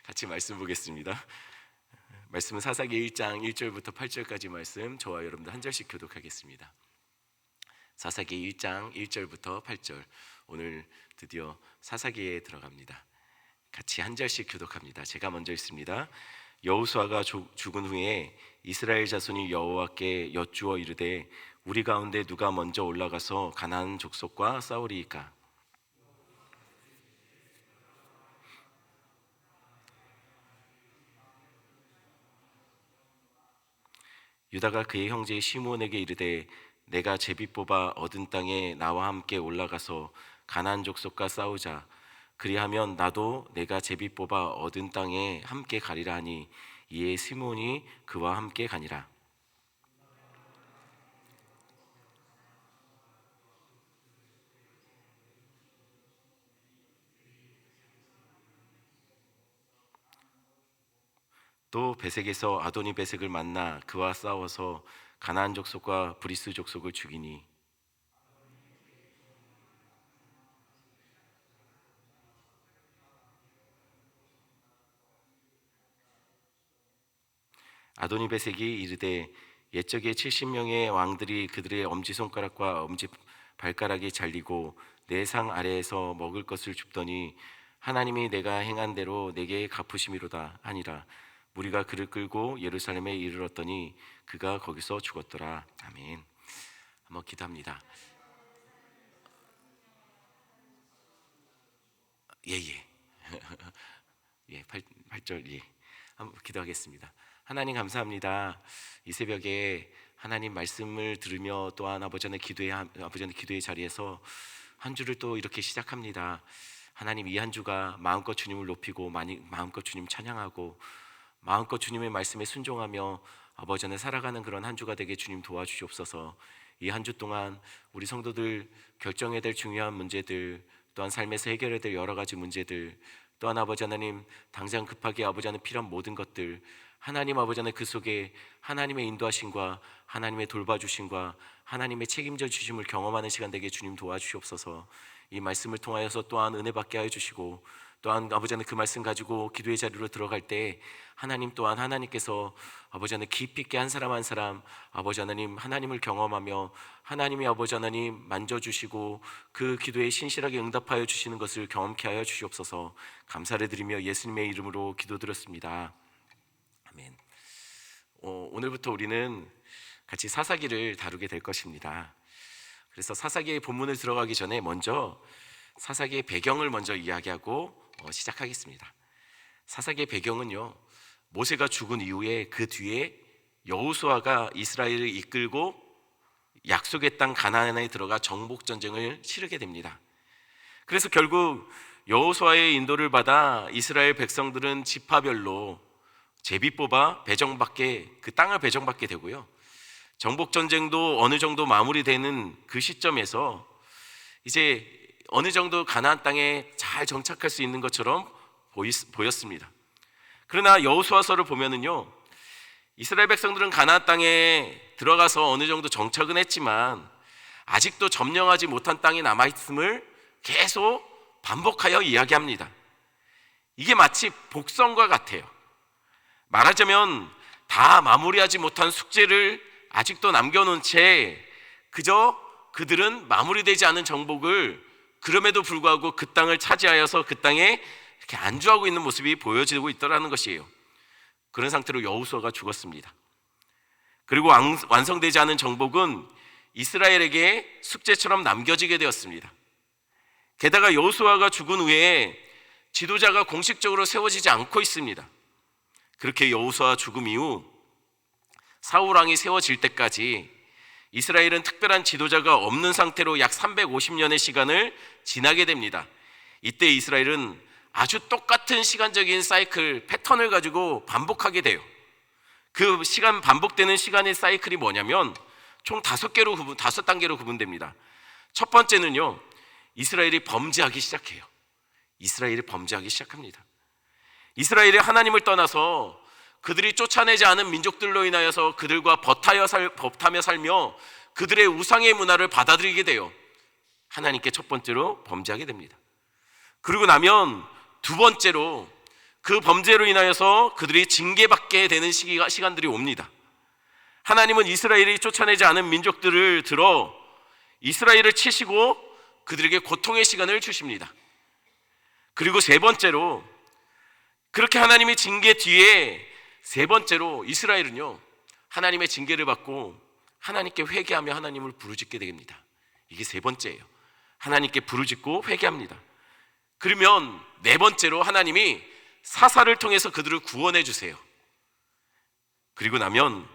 같이 말씀 보겠습니다. 말씀은 사사기 1장 1절부터 8절까지 말씀, 저와 여러분들 한 절씩 교독하겠습니다. 사사기 1장 1절부터 8절, 오늘 드디어 사사기에 들어갑니다. 같이 한 절씩 교독합니다. 제가 먼저 읽습니다. 여호수아가 죽은 후에 이스라엘 자손이 여호와께 여쭈어 이르되 우리 가운데 누가 먼저 올라가서 가나안 족속과 싸우리이까? 유다가 그의 형제 시므온에게 이르되 내가 제비 뽑아 얻은 땅에 나와 함께 올라가서 가나안 족속과 싸우자. 그리하면 나도 내가 제비 뽑아 얻은 땅에 함께 가리라 하니 이에 시므온이 그와 함께 가니라. 또 베색에서 아도니 베색을 만나 그와 싸워서 가나안 족속과 브리스 족속을 죽이니 아도니 베색이 이르되 옛적에 70명의 왕들이 그들의 엄지손가락과 엄지발가락이 잘리고 내 상 아래에서 먹을 것을 줍더니 하나님이 내가 행한 대로 내게 갚으심이로다 하니라. 무리가 그를 끌고 예루살렘에 이르렀더니 그가 거기서 죽었더라. 아멘. 한번 기도합니다. 예예. 예, 8절 예. 한번 기도하겠습니다. 하나님 감사합니다. 이 새벽에 하나님 말씀을 들으며 또한 아버지의 기도의 자리에서 한 주를 또 이렇게 시작합니다. 하나님, 이 한 주가 마음껏 주님을 높이고 마음껏 주님 찬양하고 마음껏 주님의 말씀에 순종하며 아버지 안에 살아가는 그런 한 주가 되게 주님 도와주시옵소서. 이 한 주 동안 우리 성도들 결정해야 될 중요한 문제들, 또한 삶에서 해결해야 될 여러 가지 문제들, 또한 아버지 하나님 당장 급하게 아버지 하나님 필요한 모든 것들, 하나님 아버지 하나님 그 속에 하나님의 인도하심과 하나님의 돌봐주심과 하나님의 책임져 주심을 경험하는 시간 되게 주님 도와주시옵소서. 이 말씀을 통하여서 또한 은혜 받게 하여 주시고, 또한 아버지 하나님 그 말씀 가지고 기도의 자리로 들어갈 때 하나님 또한 하나님께서 아버지 하나님 깊이 있게 한 사람 한 사람 아버지 하나님 하나님을 경험하며 하나님이 아버지 하나님 만져주시고 그 기도에 신실하게 응답하여 주시는 것을 경험케 하여 주시옵소서. 감사를 드리며 예수님의 이름으로 기도드렸습니다. 아멘. 오늘부터 우리는 같이 사사기를 다루게 될 것입니다. 그래서 사사기의 본문을 들어가기 전에 먼저 사사기의 배경을 먼저 이야기하고 시작하겠습니다. 사사기의 배경은요, 모세가 죽은 이후에 그 뒤에 여호수아가 이스라엘을 이끌고 약속의 땅 가나안에 들어가 정복 전쟁을 치르게 됩니다. 그래서 결국 여호수아의 인도를 받아 이스라엘 백성들은 지파별로 제비 뽑아 그 땅을 배정받게 되고요. 정복 전쟁도 어느 정도 마무리되는 그 시점에서 이제 어느 정도 가나안 땅에 잘 정착할 수 있는 것처럼 보였습니다. 그러나 여호수아서를 보면은요, 이스라엘 백성들은 가나안 땅에 들어가서 어느 정도 정착은 했지만 아직도 점령하지 못한 땅이 남아있음을 계속 반복하여 이야기합니다. 이게 마치 복선과 같아요. 말하자면 다 마무리하지 못한 숙제를 아직도 남겨놓은 채 그저 그들은 마무리되지 않은 정복을 그럼에도 불구하고 그 땅을 차지하여서 그 땅에 이렇게 안주하고 있는 모습이 보여지고 있더라는 것이에요. 그런 상태로 여호수아가 죽었습니다. 그리고 완성되지 않은 정복은 이스라엘에게 숙제처럼 남겨지게 되었습니다. 게다가 여호수아가 죽은 후에 지도자가 공식적으로 세워지지 않고 있습니다. 그렇게 여호수아 죽음 이후 사울 왕이 세워질 때까지 이스라엘은 특별한 지도자가 없는 상태로 약 350년의 시간을 지나게 됩니다. 이때 이스라엘은 아주 똑같은 시간적인 패턴을 가지고 반복하게 돼요. 그 반복되는 시간의 사이클이 뭐냐면 총 5단계로 구분됩니다. 첫 번째는요, 이스라엘이 범죄하기 시작합니다. 이스라엘이 하나님을 떠나서 그들이 쫓아내지 않은 민족들로 인하여서 그들과 법하며 살며 그들의 우상의 문화를 받아들이게 돼요. 하나님께 첫 번째로 범죄하게 됩니다. 그리고 나면 두 번째로 그 범죄로 인하여서 그들이 징계받게 되는 시간들이 옵니다. 하나님은 이스라엘이 쫓아내지 않은 민족들을 들어 이스라엘을 치시고 그들에게 고통의 시간을 주십니다. 그리고 세 번째로, 그렇게 하나님의 징계 뒤에 세 번째로 이스라엘은요, 하나님의 징계를 받고 하나님께 회개하며 하나님을 부르짖게 됩니다. 이게 세 번째예요. 하나님께 부르짖고 회개합니다. 그러면 네 번째로 하나님이 사사를 통해서 그들을 구원해 주세요. 그리고 나면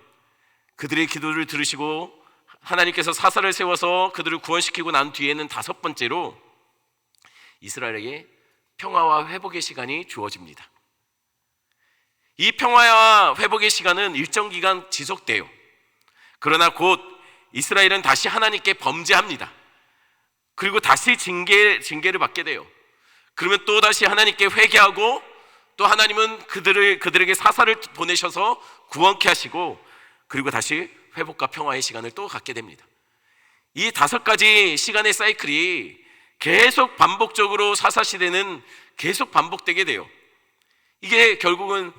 그들의 기도를 들으시고 하나님께서 사사를 세워서 그들을 구원시키고 난 뒤에는 다섯 번째로 이스라엘에게 평화와 회복의 시간이 주어집니다. 이 평화와 회복의 시간은 일정 기간 지속돼요. 그러나 곧 이스라엘은 다시 하나님께 범죄합니다. 그리고 다시 징계를 받게 돼요. 그러면 또 다시 하나님께 회개하고 또 하나님은 그들에게 사사를 보내셔서 구원케 하시고 그리고 다시 회복과 평화의 시간을 또 갖게 됩니다. 이 다섯 가지 시간의 사이클이 계속 반복적으로 사사시대는 계속 반복되게 돼요. 이게 결국은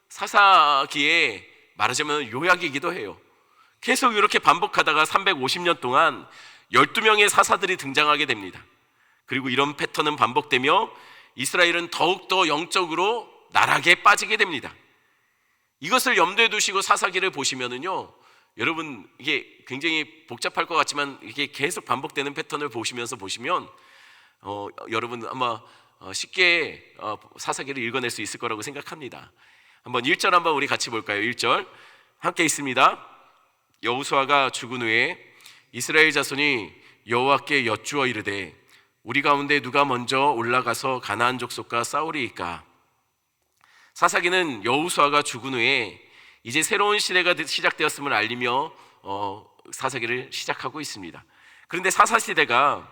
사사기에 말하자면 요약이기도 해요. 계속 이렇게 반복하다가 350년 동안 12명의 사사들이 등장하게 됩니다. 그리고 이런 패턴은 반복되며 이스라엘은 더욱더 영적으로 나락에 빠지게 됩니다. 이것을 염두에 두시고 사사기를 보시면은요, 여러분 이게 굉장히 복잡할 것 같지만 이게 계속 반복되는 패턴을 보시면 여러분 아마 쉽게 사사기를 읽어낼 수 있을 거라고 생각합니다. 한번 1절 한번 우리 같이 볼까요? 1절 함께 있습니다. 여호수아가 죽은 후에 이스라엘 자손이 여호와께 여쭈어 이르되 우리 가운데 누가 먼저 올라가서 가나안 족속과 싸우리이까? 사사기는 여호수아가 죽은 후에 이제 새로운 시대가 시작되었음을 알리며 사사기를 시작하고 있습니다. 그런데 사사시대가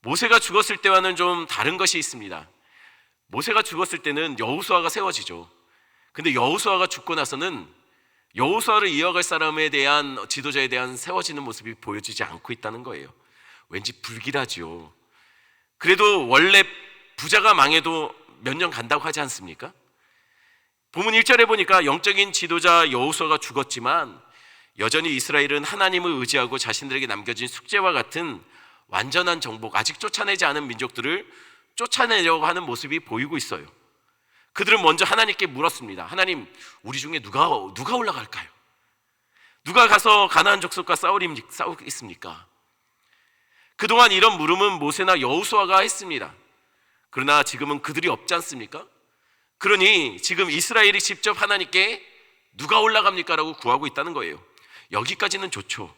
모세가 죽었을 때와는 좀 다른 것이 있습니다. 모세가 죽었을 때는 여호수아가 세워지죠. 근데 여호수아가 죽고 나서는 여호수아를 이어갈 사람에 대한 지도자에 대한 세워지는 모습이 보여지지 않고 있다는 거예요. 왠지 불길하죠. 그래도 원래 부자가 망해도 몇 년 간다고 하지 않습니까? 본문 1절에 보니까 영적인 지도자 여호수아가 죽었지만 여전히 이스라엘은 하나님을 의지하고 자신들에게 남겨진 숙제와 같은 완전한 정복, 아직 쫓아내지 않은 민족들을 쫓아내려고 하는 모습이 보이고 있어요. 그들은 먼저 하나님께 물었습니다. 하나님, 우리 중에 누가 올라갈까요? 누가 가서 가나안 족속과 싸우겠습니까? 그동안 이런 물음은 모세나 여호수아가 했습니다. 그러나 지금은 그들이 없지 않습니까? 그러니 지금 이스라엘이 직접 하나님께 누가 올라갑니까? 라고 구하고 있다는 거예요. 여기까지는 좋죠.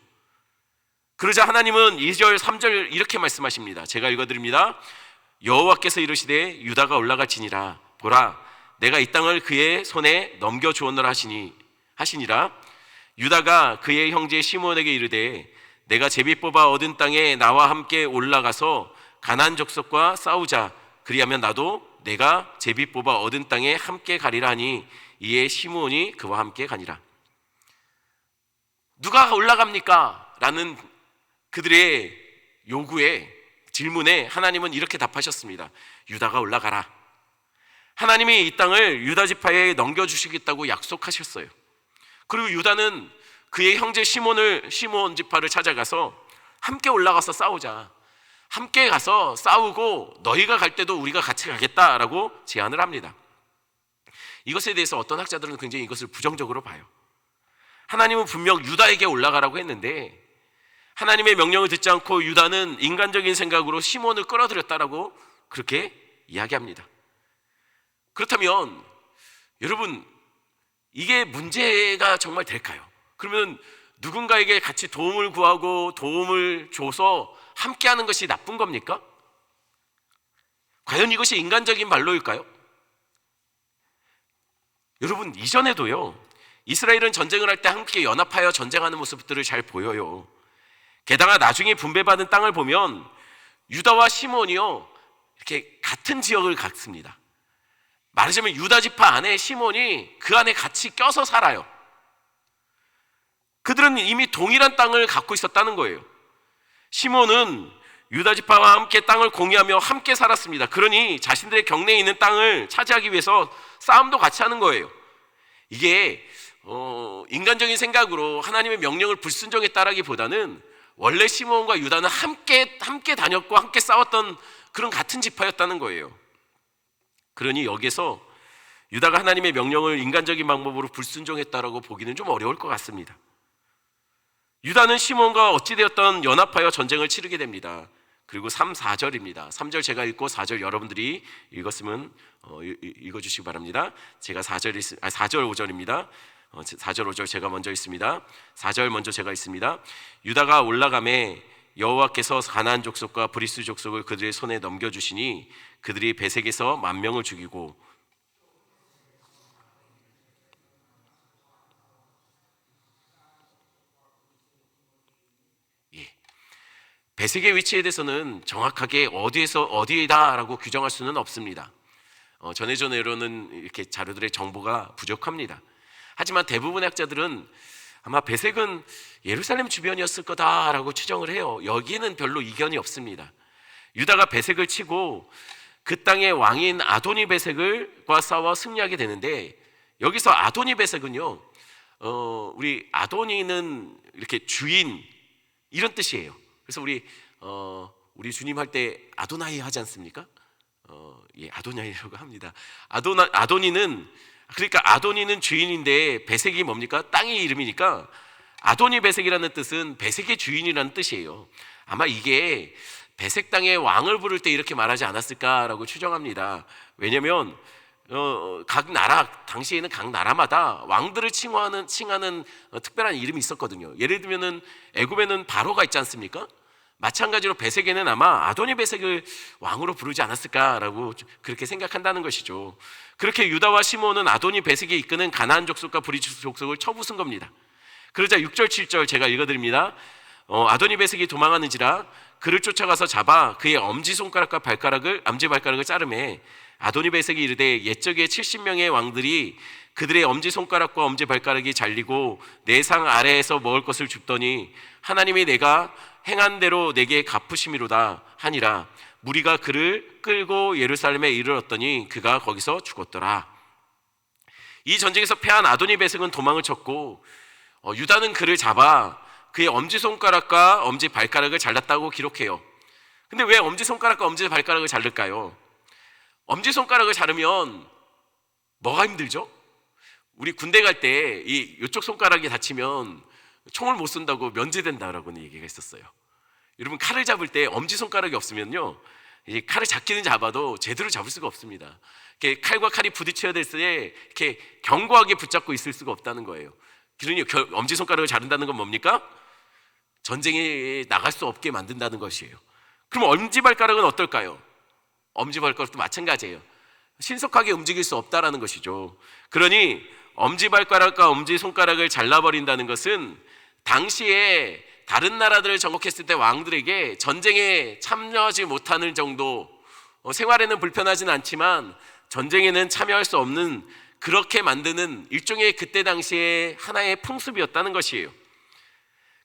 그러자 하나님은 2절 3절 이렇게 말씀하십니다. 제가 읽어드립니다. 여호와께서 이르시되 유다가 올라갈지니라. 보라, 내가 이 땅을 그의 손에 넘겨주었노라 하시니라. 유다가 그의 형제 시므온에게 이르되 내가 제비 뽑아 얻은 땅에 나와 함께 올라가서 가나안 족속과 싸우자. 그리하면 나도 내가 제비 뽑아 얻은 땅에 함께 가리라 하니 이에 시므온이 그와 함께 가니라. 누가 올라갑니까? 라는 그들의 요구에 질문에 하나님은 이렇게 답하셨습니다. 유다가 올라가라. 하나님이 이 땅을 유다 지파에 넘겨주시겠다고 약속하셨어요. 그리고 유다는 그의 형제 시므온 지파를 찾아가서 함께 올라가서 싸우자. 함께 가서 싸우고 너희가 갈 때도 우리가 같이 가겠다라고 제안을 합니다. 이것에 대해서 어떤 학자들은 굉장히 이것을 부정적으로 봐요. 하나님은 분명 유다에게 올라가라고 했는데 하나님의 명령을 듣지 않고 유다는 인간적인 생각으로 시몬을 끌어들였다라고 그렇게 이야기합니다. 그렇다면 여러분, 이게 문제가 정말 될까요? 그러면 누군가에게 같이 도움을 구하고 도움을 줘서 함께하는 것이 나쁜 겁니까? 과연 이것이 인간적인 말로일까요? 여러분, 이전에도요, 이스라엘은 전쟁을 할 때 함께 연합하여 전쟁하는 모습들을 잘 보여요. 게다가 나중에 분배받은 땅을 보면 유다와 시몬이요, 이렇게 같은 지역을 갖습니다. 말하자면 유다 지파 안에 시몬이 그 안에 같이 껴서 살아요. 그들은 이미 동일한 땅을 갖고 있었다는 거예요. 시몬은 유다 지파와 함께 땅을 공유하며 함께 살았습니다. 그러니 자신들의 경내에 있는 땅을 차지하기 위해서 싸움도 같이 하는 거예요. 이게 인간적인 생각으로 하나님의 명령을 불순종했다라기보다는 원래 시므온과 유다는 함께 다녔고 함께 싸웠던 그런 같은 지파였다는 거예요. 그러니 여기서 유다가 하나님의 명령을 인간적인 방법으로 불순종했다라고 보기는 좀 어려울 것 같습니다. 유다는 시므온과 어찌되었던 연합하여 전쟁을 치르게 됩니다. 그리고 3, 4절입니다. 3절 제가 읽고 4절 여러분들이 읽었으면 읽어주시기 바랍니다. 제가 4절 5절입니다. 4절 5절 제가 먼저 읽습니다. 4절 먼저 제가 읽습니다. 유다가 올라가매 여호와께서 가나안 족속과 브리스 족속을 그들의 손에 넘겨주시니 그들이 베색에서 10,000명을 죽이고 베색의 위치에 대해서는 정확하게 어디에서 어디다라고 규정할 수는 없습니다. 전해져 내려오는 이렇게 자료들의 정보가 부족합니다. 하지만 대부분의 학자들은 아마 베색은 예루살렘 주변이었을 거다라고 추정을 해요. 여기는 별로 이견이 없습니다. 유다가 베색을 치고 그 땅의 왕인 아도니 베색과 싸워 승리하게 되는데, 여기서 아도니 베색은요, 우리 아도니는 이렇게 주인 이런 뜻이에요. 그래서 우리 주님 할 때 아도나이 하지 않습니까? 아도나이라고 합니다. 아도니는, 그러니까 아도니는 주인인데 베색이 뭡니까? 땅의 이름이니까 아도니 베색이라는 뜻은 베색의 주인이라는 뜻이에요. 아마 이게 베색 땅의 왕을 부를 때 이렇게 말하지 않았을까라고 추정합니다. 왜냐하면 각 나라, 당시에는 각 나라마다 왕들을 칭하는 특별한 이름이 있었거든요. 예를 들면은 애굽에는 바로가 있지 않습니까? 마찬가지로 베색에는 아마 아도니 베색을 왕으로 부르지 않았을까라고 그렇게 생각한다는 것이죠. 그렇게 유다와 시므온은 아도니 베색이 이끄는 가나안 족속과 브리스 족속을 쳐부순 겁니다. 그러자 6절 7절 제가 읽어드립니다. 아도니 베색이 도망하는지라 그를 쫓아가서 잡아 그의 엄지발가락과 발가락을 자르매 아도니 베색이 이르되 옛적에 70명의 왕들이 그들의 엄지손가락과 엄지발가락이 잘리고 내 상 아래에서 먹을 것을 줍더니 하나님이 내가 행한 대로 내게 갚으심이로다 하니라. 무리가 그를 끌고 예루살렘에 이르렀더니 그가 거기서 죽었더라. 이 전쟁에서 패한 아도니 베색은 도망을 쳤고 유다는 그를 잡아 그의 엄지손가락과 엄지발가락을 잘랐다고 기록해요. 근데 왜 엄지손가락과 엄지발가락을 자를까요? 엄지손가락을 자르면 뭐가 힘들죠? 우리 군대 갈 때 이쪽 손가락이 다치면 총을 못 쏜다고 면제된다라고는 얘기가 있었어요. 여러분, 칼을 잡을 때 엄지손가락이 없으면요, 이 칼을 잡기는 잡아도 제대로 잡을 수가 없습니다. 이렇게 칼과 칼이 부딪혀야 될 때 이렇게 견고하게 붙잡고 있을 수가 없다는 거예요. 그러니 엄지손가락을 자른다는 건 뭡니까? 전쟁에 나갈 수 없게 만든다는 것이에요. 그럼 엄지발가락은 어떨까요? 엄지발가락도 마찬가지예요. 신속하게 움직일 수 없다라는 것이죠. 그러니 엄지발가락과 엄지손가락을 잘라버린다는 것은 당시에 다른 나라들을 정복했을 때 왕들에게 전쟁에 참여하지 못하는 정도, 생활에는 불편하진 않지만 전쟁에는 참여할 수 없는, 그렇게 만드는 일종의 그때 당시에 하나의 풍습이었다는 것이에요.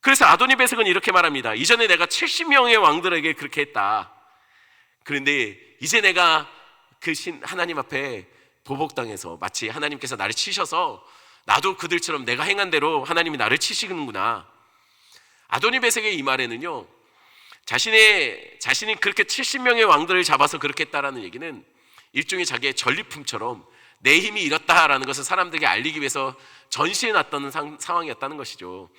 그래서 아도니 베색은 이렇게 말합니다. 이전에 내가 70명의 왕들에게 그렇게 했다. 그런데 이제 내가 그 하나님 앞에 보복당해서 마치 하나님께서 나를 치셔서 나도 그들처럼 내가 행한 대로 하나님이 나를 치시는구나. 아도니 베색의 이 말에는요, 자신이 그렇게 70명의 왕들을 잡아서 그렇게 했다라는 얘기는 일종의 자기의 전리품처럼 내 힘이 이렇다라는 것을 사람들에게 알리기 위해서 전시해 놨던 상황이었다는 것이죠.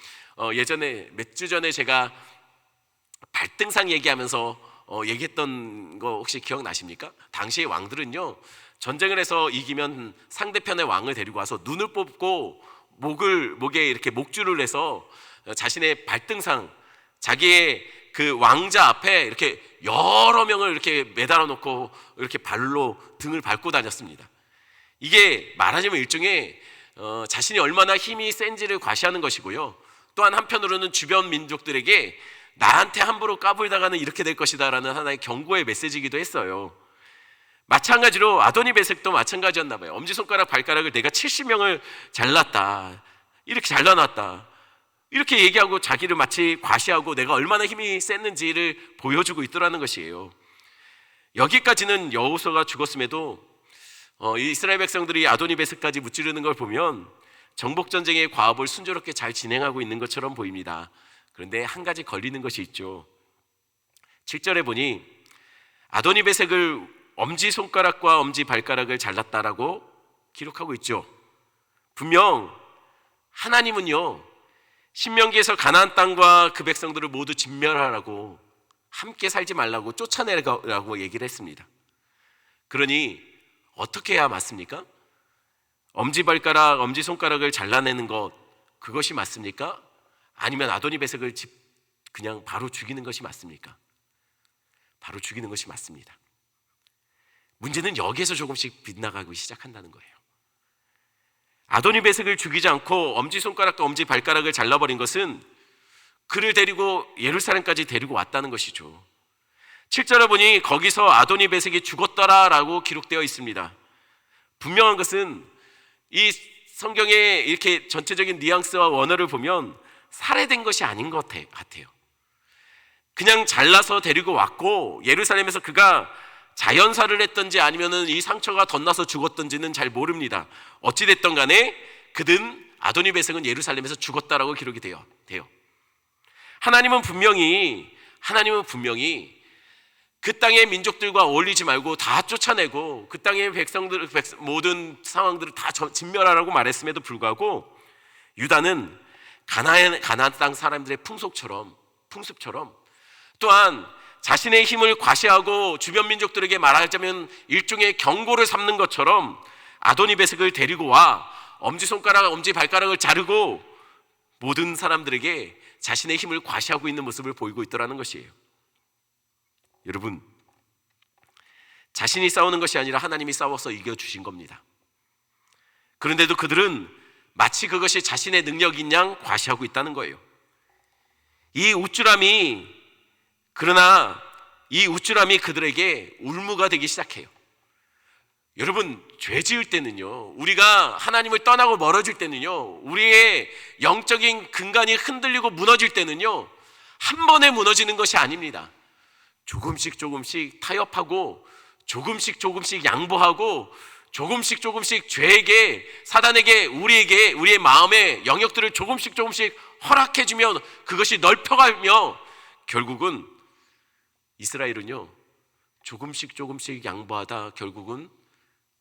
예전에 몇 주 전에 제가 발등상 얘기하면서 얘기했던 거 혹시 기억나십니까? 당시의 왕들은요, 전쟁을 해서 이기면 상대편의 왕을 데리고 와서 눈을 뽑고 목에 이렇게 목줄을 해서 자신의 발등상, 자기의 그 왕자 앞에 이렇게 여러 명을 이렇게 매달아 놓고 이렇게 발로 등을 밟고 다녔습니다. 이게 말하자면 일종의 자신이 얼마나 힘이 센지를 과시하는 것이고요, 또한 한편으로는 주변 민족들에게 나한테 함부로 까불다가는 이렇게 될 것이다 라는 하나의 경고의 메시지이기도 했어요. 마찬가지로 아도니 베색도 마찬가지였나 봐요. 엄지손가락 발가락을 내가 70명을 잘랐다, 이렇게 잘라놨다. 이렇게 얘기하고 자기를 마치 과시하고 내가 얼마나 힘이 셌는지를 보여주고 있더라는 것이에요. 여기까지는 여호수아가 죽었음에도 이스라엘 백성들이 아도니베섹까지 무찌르는 걸 보면 정복전쟁의 과업을 순조롭게 잘 진행하고 있는 것처럼 보입니다. 그런데 한 가지 걸리는 것이 있죠. 7절에 보니 아도니베섹을 엄지손가락과 엄지발가락을 잘랐다라고 기록하고 있죠. 분명 하나님은요, 신명기에서 가나안 땅과 그 백성들을 모두 진멸하라고, 함께 살지 말라고 쫓아내라고 얘기를 했습니다. 그러니 어떻게 해야 맞습니까? 엄지발가락, 엄지손가락을 잘라내는 것, 그것이 맞습니까? 아니면 아도니베섹을 그냥 바로 죽이는 것이 맞습니까? 바로 죽이는 것이 맞습니다. 문제는 여기에서 조금씩 빗나가기 시작한다는 거예요. 아도니베섹을 죽이지 않고 엄지손가락과 엄지발가락을 잘라버린 것은 그를 데리고 예루살렘까지 데리고 왔다는 것이죠. 7절에 보니 거기서 아도니베섹이 죽었더라라고 기록되어 있습니다. 분명한 것은 이 성경의 이렇게 전체적인 뉘앙스와 원어를 보면 살해된 것이 아닌 것 같아요. 그냥 잘라서 데리고 왔고 예루살렘에서 그가 자연사를 했던지 아니면은 이 상처가 덧나서 죽었던지는 잘 모릅니다. 어찌됐든 간에 그든 아도니베섹은 예루살렘에서 죽었다라고 기록이 돼요. 하나님은 분명히 그 땅의 민족들과 어울리지 말고 다 쫓아내고 그 땅의 백성들 모든 상황들을 다 진멸하라고 말했음에도 불구하고 유다는 가나안 땅 사람들의 풍습처럼 또한 자신의 힘을 과시하고 주변 민족들에게 말하자면 일종의 경고를 삼는 것처럼 아도니베섹을 데리고 와 엄지손가락, 엄지발가락을 자르고 모든 사람들에게 자신의 힘을 과시하고 있는 모습을 보이고 있더라는 것이에요. 여러분, 자신이 싸우는 것이 아니라 하나님이 싸워서 이겨주신 겁니다. 그런데도 그들은 마치 그것이 자신의 능력인 양 과시하고 있다는 거예요. 그러나 이 우쭐함이 그들에게 울무가 되기 시작해요. 여러분, 죄 지을 때는요, 우리가 하나님을 떠나고 멀어질 때는요, 우리의 영적인 근간이 흔들리고 무너질 때는요, 한 번에 무너지는 것이 아닙니다. 조금씩 타협하고 조금씩 양보하고 조금씩 죄에게, 사단에게, 우리의 마음의 영역들을 조금씩 허락해주면 그것이 넓혀가며 결국은 이스라엘은요, 조금씩 양보하다 결국은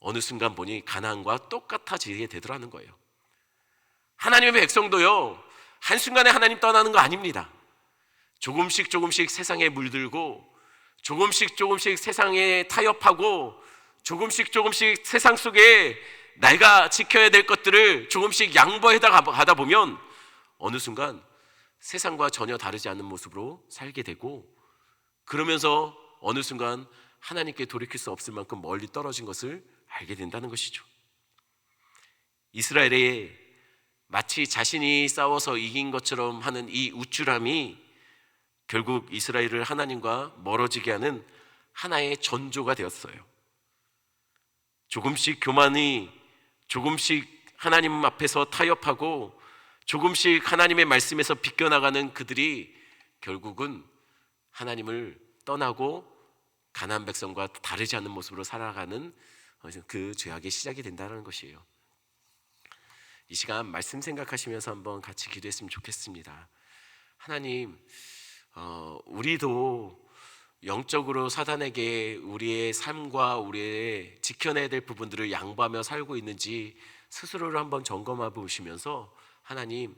어느 순간 보니 가나안과 똑같아지게 되더라는 거예요. 하나님의 백성도요, 한순간에 하나님 떠나는 거 아닙니다. 조금씩 세상에 물들고 조금씩 세상에 타협하고 조금씩 세상 속에 내가 지켜야 될 것들을 조금씩 양보해다 가다 보면 어느 순간 세상과 전혀 다르지 않은 모습으로 살게 되고, 그러면서 어느 순간 하나님께 돌이킬 수 없을 만큼 멀리 떨어진 것을 알게 된다는 것이죠. 이스라엘의 마치 자신이 싸워서 이긴 것처럼 하는 이 우쭐함이 결국 이스라엘을 하나님과 멀어지게 하는 하나의 전조가 되었어요. 조금씩 교만이, 조금씩 하나님 앞에서 타협하고 조금씩 하나님의 말씀에서 비껴나가는 그들이 결국은 하나님을 떠나고 가나안 백성과 다르지 않은 모습으로 살아가는 그 죄악의 시작이 된다는 것이에요. 이 시간 말씀 생각하시면서 한번 같이 기도했으면 좋겠습니다. 하나님, 우리도 영적으로 사단에게 우리의 삶과 우리의 지켜내야 될 부분들을 양보하며 살고 있는지 스스로를 한번 점검해 보시면서, 하나님,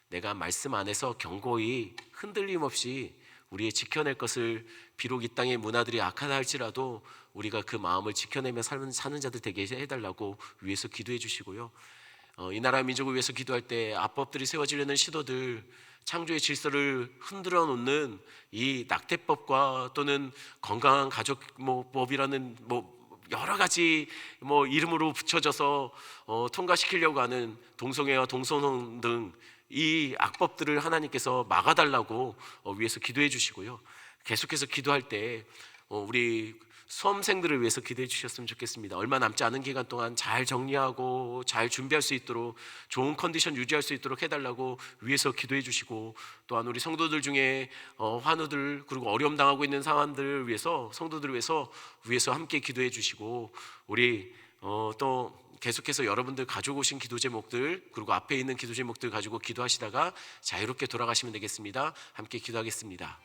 내가 말씀 안에서 견고히 흔들림 없이 우리의 지켜낼 것을, 비록 이 땅의 문화들이 악하다 할지라도 우리가 그 마음을 지켜내며 사는 자들 되게 해달라고 위에서 기도해 주시고요. 이 나라 민족을 위해서 기도할 때 압법들이 세워지려는 시도들, 창조의 질서를 흔들어 놓는 이 낙태법과 또는 건강한 가족법이라는 여러 가지 이름으로 붙여져서 통과시키려고 하는 동성애와 동성혼 등 이 악법들을 하나님께서 막아달라고 위에서 기도해 주시고요. 계속해서 기도할 때 우리 수험생들을 위해서 기도해 주셨으면 좋겠습니다. 얼마 남지 않은 기간 동안 잘 정리하고 잘 준비할 수 있도록, 좋은 컨디션 유지할 수 있도록 해달라고 위해서 기도해 주시고, 또한 우리 성도들 중에 환우들 그리고 어려움 당하고 있는 상황들을 위해서, 성도들을 위해서 함께 기도해 주시고, 우리 또 계속해서 여러분들 가지고 오신 기도 제목들 그리고 앞에 있는 기도 제목들 가지고 기도하시다가 자유롭게 돌아가시면 되겠습니다. 함께 기도하겠습니다.